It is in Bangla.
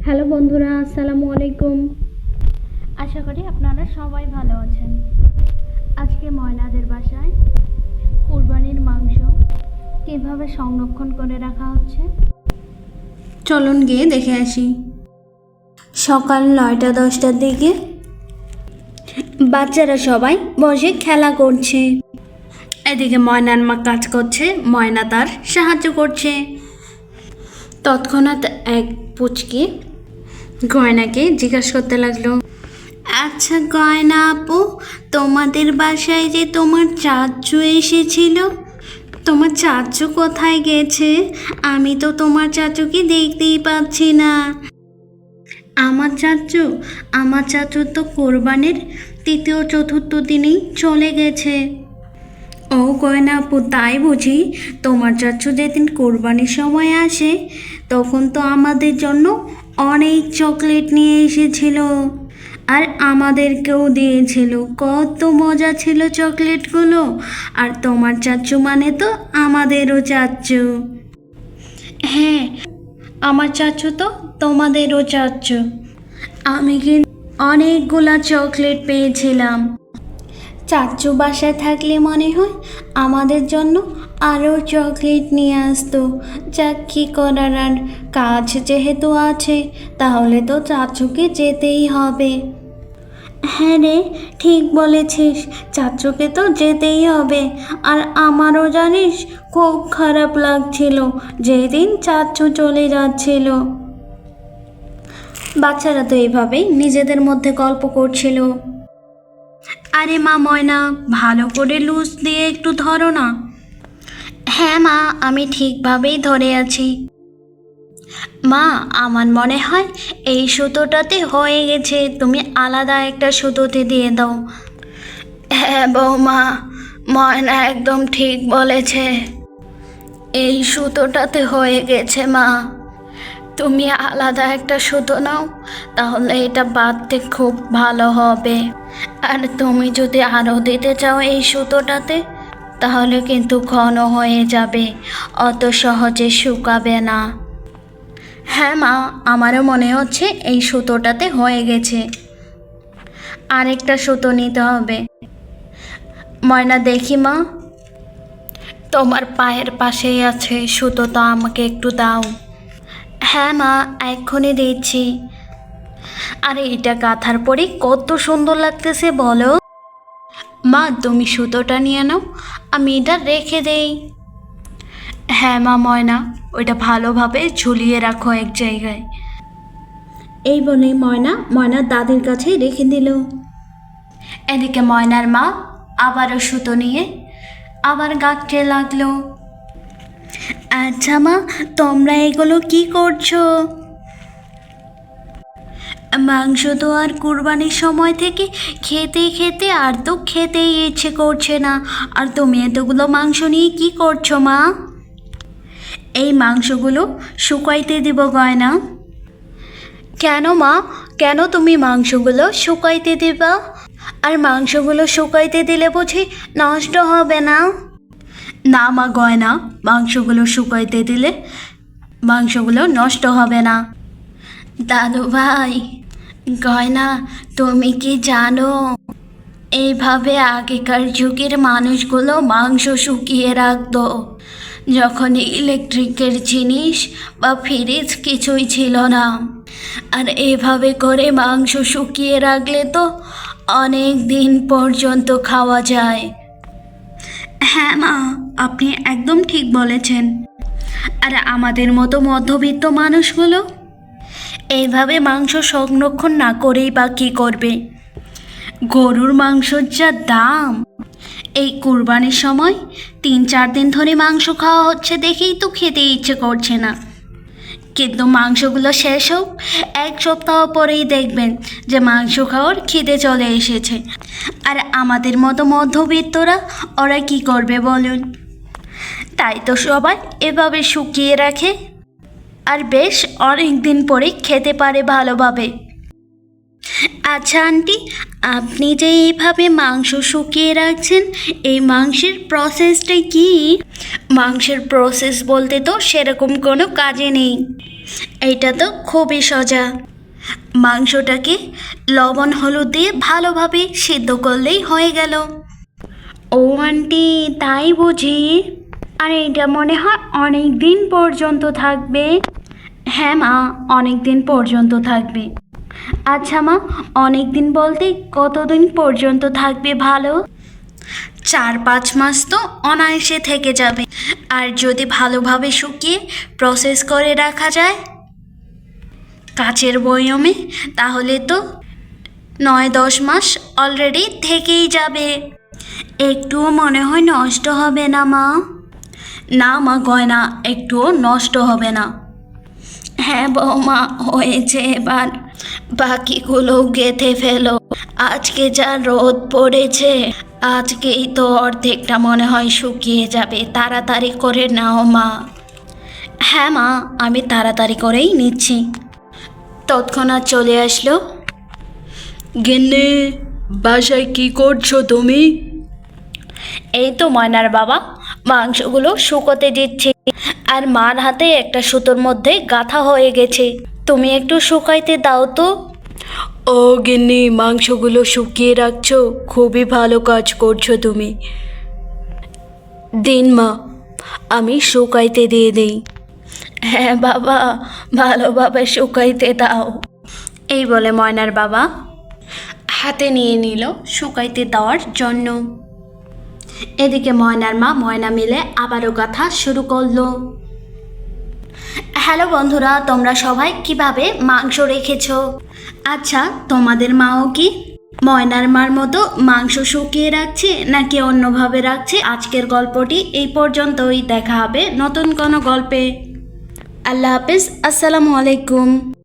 হ্যালো বন্ধুরা, আসসালামু আলাইকুম। আশা করি আপনারা সবাই ভালো আছেন। আজকে ময়নাদের বাসায় কুরবানির মাংস কিভাবে সংরক্ষণ করে রাখা হচ্ছে চলুন গিয়ে দেখে আসি। সকাল 9টা-10টার দিকে বাচ্চারা সবাই বসে খেলা করছে। এদিকে ময়নার মা কাজ করছে, ময়না তার সাহায্য করছে। তৎক্ষণাৎ এক পুচকি গয়নাকে জিজ্ঞাসা করতে লাগলো, আচ্ছা গয়না আপু, তোমাদের বাসায় যে তোমার চাচু এসেছিল, তোমার চাচু কোথায় গেছে? আমি তো তোমার চাচুকে দেখতেই পাচ্ছি না। আমার চাচু তো কোরবানির 3য়-4র্থ দিনেই চলে গেছে। ও গয়না আপু, তাই বুঝি? তোমার চাচু যেদিন কোরবানির সময় আসে তখন তো আমাদের জন্য অনেক চকলেট নিয়ে এসেছিল, আর আমাদেরকেও দিয়েছিল। কত মজা ছিল চকলেটগুলো। আর তোমার চাচু মানে তো আমাদেরও চাচু। হ্যাঁ, আমার চাচু তো তোমাদেরও চাচু। আমি কিন্তু অনেকগুলা চকলেট পেয়েছিলাম। চাচু বাসায় থাকলে মনে হয় আমাদের জন্য আরও চকলেট নিয়ে আসতো। যাক, কী করার, আর কাজ যেহেতু আছে তাহলে তো চাচুকে যেতেই হবে। হ্যাঁ রে, ঠিক বলেছিস, চাচুকে তো যেতেই হবে। আর আমারও জানিস খুব খারাপ লাগছিল যেদিন চাচু চলে যাচ্ছিল। বাচ্চারা তো এইভাবেই নিজেদের মধ্যে গল্প করছিল। আরে মা ময়না, ভালো করে লুজ দিয়ে একটু ধরো না। হ্যাঁ মা, আমি ঠিকভাবেই ধরে আছি। মা, আমার মনে হয় এই সুতোটাতে হয়ে গেছে, তুমি আলাদা একটা সুতোতে দিয়ে দাও। হ্যাঁ বৌমা, ময়না একদম ঠিক বলেছে, এই সুতোটাতে হয়ে গেছে। মা, তুমি আলাদা একটা সুতো নাও, তাহলে এটা বাঁধতে খুব ভালো হবে। আর তুমি যদি আরও দিতে চাও এই সুতোটাতে, তাহলে কিন্তু ঘন হয়ে যাবে, অত সহজে শুকাবে না। হ্যাঁ মা, আমারও মনে হচ্ছে এই সুতোটাতে হয়ে গেছে, আরেকটা সুতো নিতে হবে। ময়না, দেখি মা, তোমার পায়ের পাশেই আছে সুতো, তো আমাকে একটু দাও। হ্যাঁ মা, এক্ষুনি দিচ্ছি। আরে এটা গাঁথার পরে কত সুন্দর লাগতেছে বলো। মা, তুমি সুতোটা নিয়ে নাও, আমি এটা রেখে দেই। হ্যাঁ মা ময়না, ওইটা ভালোভাবে ঝুলিয়ে রাখো এক জায়গায়। এই বলে ময়নার দাদির কাছে রেখে দিল। এদিকে ময়নার মা আবারও সুতো নিয়ে আবার গাঁথতে লাগলো। আচ্ছা মা, তোমরা এগুলো কি করছো? মাংস তো আর কুরবানির সময় থেকে খেতে খেতে আর তো খেতেই ইচ্ছে করছে না, আর তুমি এতগুলো মাংস নিয়ে কি করছো মা? এই মাংসগুলো শুকাইতে দিব গয়না। কেন মা, কেন তুমি মাংসগুলো শুকাইতে দিবা? আর মাংসগুলো শুকাইতে দিলে বুঝি নষ্ট হবে না? না মা গয়না, মাংসগুলো শুকাইতে দিলে মাংসগুলো নষ্ট হবে না। দাদু ভাই, গয়না, তুমি কি জানো এইভাবে আগেকার যুগের মানুষগুলো মাংস শুকিয়ে রাখতো, যখন ইলেকট্রিকের জিনিস বা ফ্রিজ কিছুই ছিল না। আর এভাবে করে মাংস শুকিয়ে রাখলে তো অনেক দিন পর্যন্ত খাওয়া যায়। হ্যাঁ মা, আপনি একদম ঠিক বলেছেন। আর আমাদের মতো মধ্যবিত্ত মানুষগুলো এইভাবে মাংস সংরক্ষণ না করেই বা কী করবে? গরুর মাংসর যা দাম, এই কুরবানির সময় 3-4 দিন ধরে মাংস খাওয়া হচ্ছে দেখেই তো খেতে ইচ্ছে করছে না। কিন্তু মাংসগুলো শেষ হোক, 1 সপ্তাহ পরেই দেখবেন যে মাংস খাওয়ার খিদে চলে এসেছে। আর আমাদের মতো মধ্যবিত্তরা ওরা কি করবে বলুন? তাই তো সবাই এভাবে শুকিয়ে রাখে, আর বেশ অনেক দিন পরে খেতে পারে ভালোভাবে। আচ্ছা আন্টি, আপনি যে এইভাবে মাংস শুকিয়ে রাখছেন, এই মাংসের প্রসেসটা কি? মাংসের প্রসেস বলতে তো সেরকম কোনো কাজে নেই। এইটা তো খুবই সোজা। মাংসটাকে লবণ হলুদ দিয়ে ভালোভাবে সিদ্ধ করলেই হয়ে গেল। ও আন্টি, তাই বুঝি? আর এটা মনে হয় অনেক দিন পর্যন্ত থাকবে। হ্যাঁ মা, অনেক দিন পর্যন্ত থাকবে। আচ্ছা মা, অনেক দিন বলতে কতদিন পর্যন্ত থাকবে ভালো? 4-5 মাস তো অনায়াসে থেকে যাবে। আর যদি ভালোভাবে শুকিয়ে প্রসেস করে রাখা যায় কাচের বয়মে, তাহলে তো 9-10 মাস অলরেডি থেকেই যাবে। একটুও মনে হয় নষ্ট হবে না মা? না মা, গয়না একটুও নষ্ট হবে না। হ্যাঁ বৌমা, হয়েছে এবার। বাকিগুলো গেঁথে ফেলো। আজকে যা রোদ পড়েছে, আজকেই তো অর্ধেকটা মনে হয় শুকিয়ে যাবে। তাড়াতাড়ি করে নাও মা। হ্যাঁ মা, আমি তাড়াতাড়ি করেই নিচ্ছি। তৎক্ষণাৎ চলে আসলো। গিন্নি, বাসায় কি করছো তুমি? এই তো ময়নার বাবা, মাংসগুলো শুকোতে দিচ্ছি। আর মার হাতে একটা সুতোর মধ্যে গাঁথা হয়ে গেছে, তুমি একটু শুকাইতে দাও তো। ও গিন্নি, মাংসগুলো শুকিয়ে রাখছো, খুবই ভালো কাজ করছো তুমি। দিন মা, আমি শুকাইতে দিয়ে দেই। হ্যাঁ বাবা, ভালোভাবে শুকাইতে দাও। এই বলে ময়নার বাবা হাতে নিয়ে নিল শুকাইতে দেওয়ার জন্য। এদিকে ময়নার মা ময়না মিলে আবারও গাথা শুরু করলো। হ্যালো বন্ধুরা, তোমরা সবাই কিভাবে মাংস রেখেছো? আচ্ছা, তোমাদের মাও কি ময়নার মার মতো মাংস শুকিয়ে রাখছে নাকি অন্যভাবে রাখছে? আজকের গল্পটি এই পর্যন্তই। দেখা হবে নতুন কোনো গল্পে। আল্লাহ হাফিজ, আসসালামু আলাইকুম।